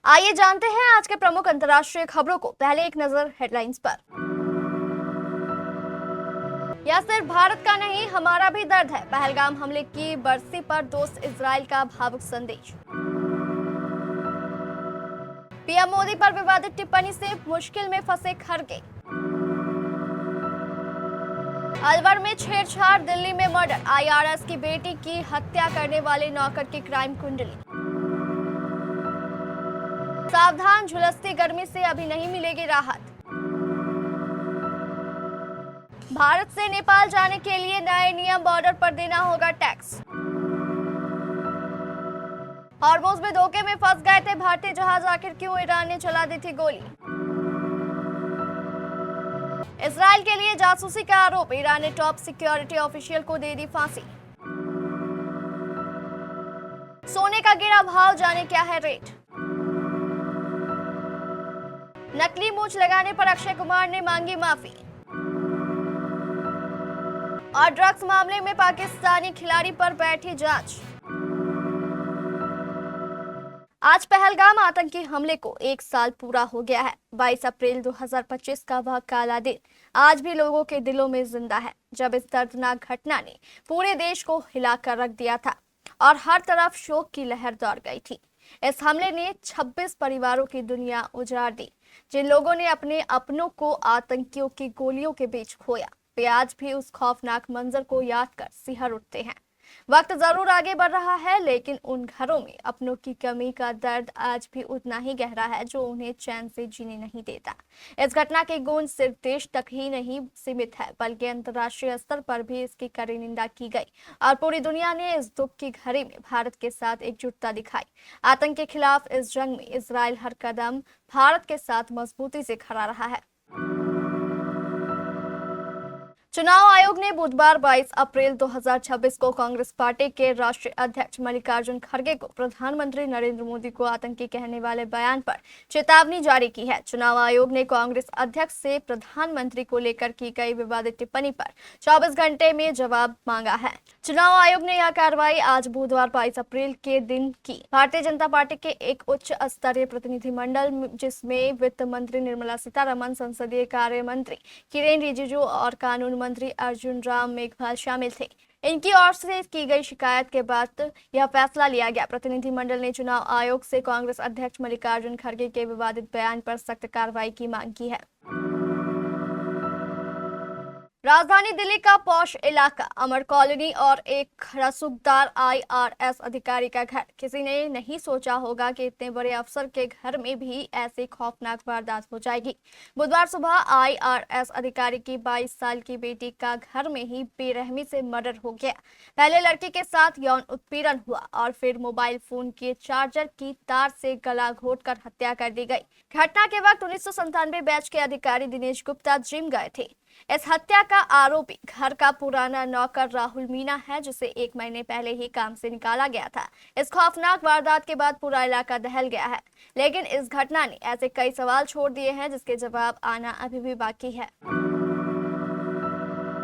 आइए जानते हैं आज के प्रमुख अंतर्राष्ट्रीय खबरों को। पहले एक नजर हेडलाइंस पर। यह सिर्फ भारत का नहीं, हमारा भी दर्द है। पहलगाम हमले की बरसी पर दोस्त इजराइल का भावुक संदेश। पीएम मोदी पर विवादित टिप्पणी से मुश्किल में फंसे खड़गे। अलवर में छेड़छाड़, दिल्ली में मर्डर, आईआरएस की बेटी की हत्या करने वाले नौकर की क्राइम कुंडली। सावधान, झुलसती गर्मी से अभी नहीं मिलेगी राहत। भारत से नेपाल जाने के लिए नए नियम, बॉर्डर पर देना होगा टैक्स। हॉर्मुज़ में धोखे में फंस गए थे भारतीय जहाज, आखिर क्यों ईरान ने चला दी थी गोली। इजराइल के लिए जासूसी का आरोप, ईरान ने टॉप सिक्योरिटी ऑफिशियल को दे दी फांसी। सोने का गिरा भाव, जाने क्या है रेट। नकली मूंछ लगाने पर अक्षय कुमार ने मांगी माफी। और ड्रग्स मामले में पाकिस्तानी खिलाड़ी पर बैठी जांच। आज पहलगाम आतंकी हमले को 1 साल पूरा हो गया है। 22 अप्रैल 2025 का वह काला दिन आज भी लोगों के दिलों में जिंदा है, जब इस दर्दनाक घटना ने पूरे देश को हिलाकर रख दिया था और हर तरफ शोक की लहर दौड़ गई थी। इस हमले ने 26 परिवारों की दुनिया उजाड़ दी, जिन लोगों ने अपने अपनों को आतंकियों की गोलियों के बीच खोया। वे आज भी उस खौफनाक मंजर को याद कर सिहर उठते हैं। वक्त जरूर आगे बढ़ रहा है, लेकिन उन घरों में अपनों की कमी का दर्द आज भी उतना ही गहरा है, जो उन्हें चैन से जीने नहीं देता। इस घटना की गूंज सिर्फ देश तक ही नहीं सीमित है, बल्कि अंतर्राष्ट्रीय स्तर पर भी इसकी कड़ी निंदा की गई और पूरी दुनिया ने इस दुख की घड़ी में भारत के साथ एकजुटता दिखाई। आतंक के खिलाफ इस जंग में इजराइल हर कदम भारत के साथ मजबूती से खड़ा रहा है। चुनाव आयोग ने बुधवार 22 अप्रैल 2026 को कांग्रेस पार्टी के राष्ट्रीय अध्यक्ष मल्लिकार्जुन खड़गे को प्रधानमंत्री नरेंद्र मोदी को आतंकी कहने वाले बयान पर चेतावनी जारी की है। चुनाव आयोग ने कांग्रेस अध्यक्ष से प्रधानमंत्री को लेकर की गई विवादित टिप्पणी पर 24 घंटे में जवाब मांगा है। चुनाव आयोग ने यह कार्रवाई आज बुधवार 22 अप्रैल के दिन की। भारतीय जनता पार्टी के एक उच्च स्तरीय प्रतिनिधिमंडल, जिसमें वित्त मंत्री निर्मला सीतारमण, संसदीय कार्य मंत्री किरेन रिजिजू और कानून मंत्री अर्जुन राम मेघवाल शामिल थे। इनकी ओर से की गई शिकायत के बाद यह फैसला लिया गया। प्रतिनिधिमंडल ने चुनाव आयोग से कांग्रेस अध्यक्ष मल्लिकार्जुन खड़गे के विवादित बयान पर सख्त कार्रवाई की मांग की है। राजधानी दिल्ली का पॉश इलाका, अमर कॉलोनी और एक रसूखदार आईआरएस अधिकारी का घर। किसी ने नहीं सोचा होगा कि इतने बड़े अफसर के घर में भी ऐसी खौफनाक वारदात हो जाएगी। बुधवार सुबह आईआरएस अधिकारी की 22 साल की बेटी का घर में ही बेरहमी से मर्डर हो गया। पहले लड़की के साथ यौन उत्पीड़न हुआ और फिर मोबाइल फोन के चार्जर की तार से गला घोंटकर हत्या कर दी गई। घटना के वक्त 1997 बैच के अधिकारी दिनेश गुप्ता जिम गए थे। इस हत्या का आरोपी घर का पुराना नौकर राहुल मीना है, जिसे 1 महीने पहले ही काम से निकाला गया था। इस खौफनाक वारदात के बाद पूरा इलाका दहल गया है, लेकिन इस घटना ने ऐसे कई सवाल छोड़ दिए हैं जिसके जवाब आना अभी भी बाकी है।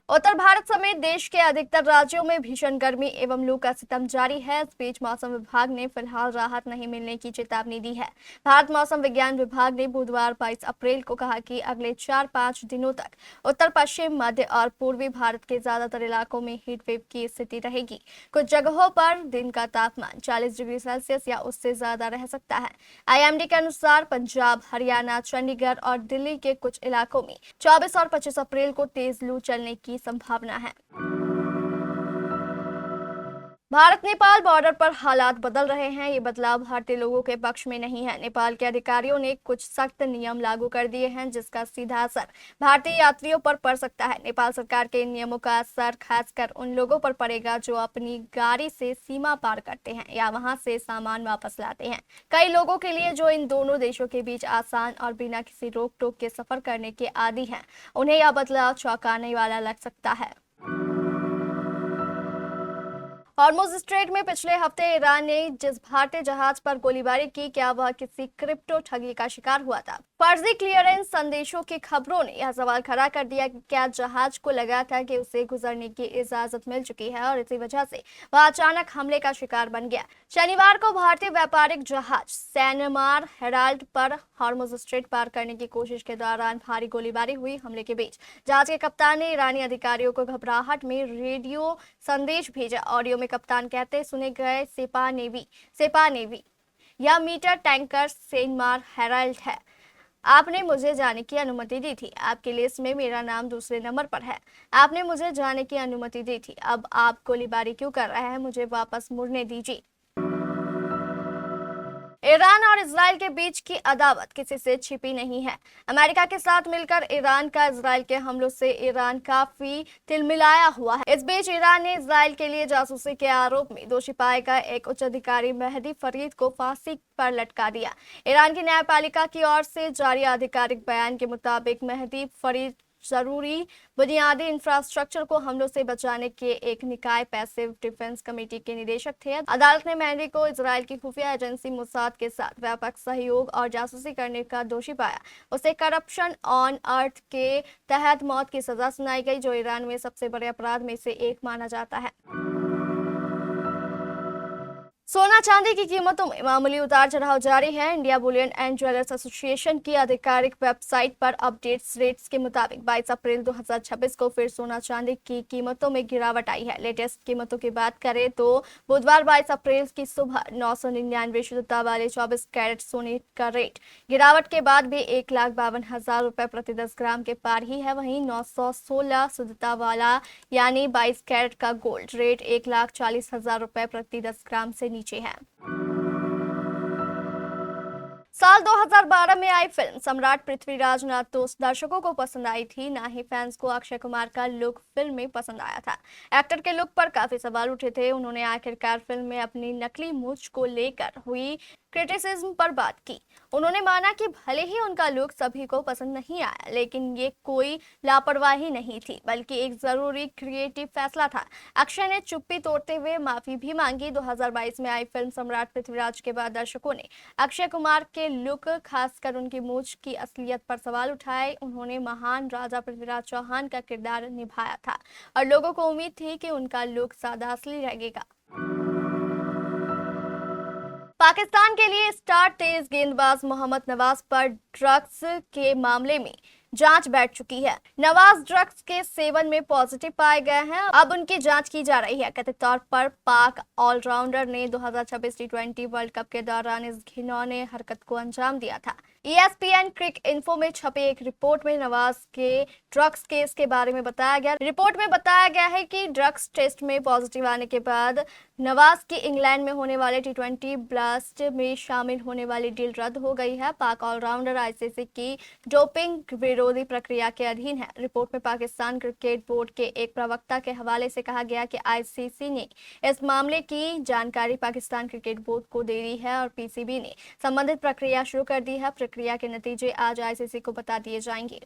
उत्तर भारत समेत देश के अधिकतर राज्यों में भीषण गर्मी एवं लू का सितम जारी है। इस बीच मौसम विभाग ने फिलहाल राहत नहीं मिलने की चेतावनी दी है। भारत मौसम विज्ञान विभाग ने बुधवार 22 अप्रैल को कहा कि अगले 4-5 दिनों तक उत्तर पश्चिम, मध्य और पूर्वी भारत के ज्यादातर इलाकों में हीट वेव की स्थिति रहेगी। कुछ जगहों पर दिन का तापमान 40 डिग्री सेल्सियस या उससे ज्यादा रह सकता है। आईएमडी के अनुसार पंजाब, हरियाणा, चंडीगढ़ और दिल्ली के कुछ इलाकों में 24 और 25 अप्रैल को तेज लू चलने की संभावना है। भारत नेपाल बॉर्डर पर हालात बदल रहे हैं। ये बदलाव भारतीय लोगों के पक्ष में नहीं है। नेपाल के अधिकारियों ने कुछ सख्त नियम लागू कर दिए हैं, जिसका सीधा असर भारतीय यात्रियों पर पड़ सकता है। नेपाल सरकार के इन नियमों का असर खासकर उन लोगों पर पड़ेगा जो अपनी गाड़ी से सीमा पार करते हैं या वहां से सामान वापस लाते हैं। कई लोगों के लिए जो इन दोनों देशों के बीच आसान और बिना किसी रोक टोक के सफर करने के आदी हैं, उन्हें यह बदलाव चौंकाने वाला लग सकता है। हॉर्मुज़ स्ट्रेट में पिछले हफ्ते ईरान ने जिस भारतीय जहाज पर गोलीबारी की, क्या वह किसी क्रिप्टो ठगी का शिकार हुआ था? फर्जी क्लियरेंस संदेशों की खबरों ने यह सवाल खड़ा कर दिया कि क्या जहाज को लगा था कि उसे गुजरने की इजाजत मिल चुकी है और इसी वजह से वह अचानक हमले का शिकार बन गया। शनिवार को भारतीय व्यापारिक जहाज सैनमार हेराल्ड पर हॉर्मुज स्ट्रेट पार करने की कोशिश के दौरान भारी गोलीबारी हुई। हमले के बीच जहाज के कप्तान ने ईरानी अधिकारियों को घबराहट में रेडियो संदेश भेजा। ऑडियो में कप्तान कहते सुने गए, सेपा नेवी यह मीटर टैंकर सैनमार हेराल्ड है। आपने मुझे जाने की अनुमति दी थी। आपकी लिस्ट में मेरा नाम दूसरे नंबर पर है। आपने मुझे जाने की अनुमति दी थी। अब आप गोलीबारी क्यों कर रहे हैं? मुझे वापस मुड़ने दीजिए। ईरान और इजराइल के बीच की अदावत किसी से छिपी नहीं है। अमेरिका के साथ मिलकर ईरान का इजराइल के हमलों से ईरान काफी तिलमिलाया हुआ है। इस बीच ईरान ने इजराइल के लिए जासूसी के आरोप में दोषी पाए गए एक उच्च अधिकारी मेहदी फरीद को फांसी पर लटका दिया। ईरान की न्यायपालिका की ओर से जारी आधिकारिक बयान के मुताबिक मेहदी फरीद जरूरी बुनियादी इंफ्रास्ट्रक्चर को हमलों से बचाने के एक निकाय पैसिव डिफेंस कमेटी के निदेशक थे। अदालत ने मेहदी को इजराइल की खुफिया एजेंसी मोसाद के साथ व्यापक सहयोग और जासूसी करने का दोषी पाया। उसे करप्शन ऑन अर्थ के तहत मौत की सजा सुनाई गई, जो ईरान में सबसे बड़े अपराध में से एक माना जाता है। सोना चांदी की कीमतों में मामूली उतार चढ़ाव जारी है। India Boolean and jewellers association की आधिकारिक वेबसाइट पर अपडेट्स रेट्स के मुताबिक 22 अप्रैल 2026 को फिर सोना चांदी की कीमतों में गिरावट आई है। लेटेस्ट कीमतों की बात करें तो बुधवार 22 अप्रैल की सुबह 999 शुद्धता वाले 24 कैरेट सोने का रेट गिरावट के बाद भी 1,52,000 रुपए प्रति 10 ग्राम के पार ही है। वहीं 916 शुद्धता वाला यानी 22 कैरेट का गोल्ड रेट 1,40,000 रुपए प्रति 10 ग्राम से नीचे है। साल 2012 में आई फिल्म सम्राट पृथ्वीराज ना तो दर्शकों को पसंद आई थी, ना ही फैंस को अक्षय कुमार का लुक फिल्म में पसंद आया था। एक्टर के लुक पर काफी सवाल उठे थे। उन्होंने आखिरकार फिल्म में अपनी नकली मूंछ को लेकर हुई क्रिटिसिज्म पर बात की। उन्होंने माना कि भले ही उनका लुक सभी को पसंद नहीं आया, लेकिन ये कोई लापरवाही नहीं थी, बल्कि एक जरूरी क्रिएटिव फैसला था। अक्षय ने चुप्पी तोड़ते हुए माफी भी मांगी। 2022 में आई फिल्म सम्राट पृथ्वीराज के बाद दर्शकों ने अक्षय कुमार के लुक, खासकर उनकी मूंछ की असलियत पर सवाल उठाए। उन्होंने महान राजा पृथ्वीराज चौहान का किरदार निभाया था और लोगों को उम्मीद थी कि उनका लुक सादा असली रहेगा। पाकिस्तान के लिए स्टार तेज गेंदबाज मोहम्मद नवाज पर ड्रग्स के मामले में जांच बैठ चुकी है। नवाज ड्रग्स के सेवन में पॉजिटिव पाए गए हैं। अब उनकी जांच की जा रही है। कथित तौर पर पाक ऑलराउंडर ने 2026 टी20 वर्ल्ड कप के दौरान इस घिनौने हरकत को अंजाम दिया था। ESPN क्रिक इन्फो में छपे एक रिपोर्ट में नवाज के ड्रग्स केस के बारे में बताया गया। रिपोर्ट में बताया गया है कि ड्रग्स टेस्ट में पॉजिटिव आने के बाद नवाज की इंग्लैंड में होने वाले टी20 ब्लास्ट में शामिल होने वाली डील रद्द हो गई है। पाक ऑलराउंडर ICC की डोपिंग विरोधी प्रक्रिया के अधीन है। रिपोर्ट में पाकिस्तान क्रिकेट बोर्ड के एक प्रवक्ता के हवाले से कहा गया कि ICC ने इस मामले की जानकारी पाकिस्तान क्रिकेट बोर्ड को दे दी है और PCB ने संबंधित प्रक्रिया शुरू कर दी है। प्रक्रिया के नतीजे आज ICC को बता दिए जाएंगे।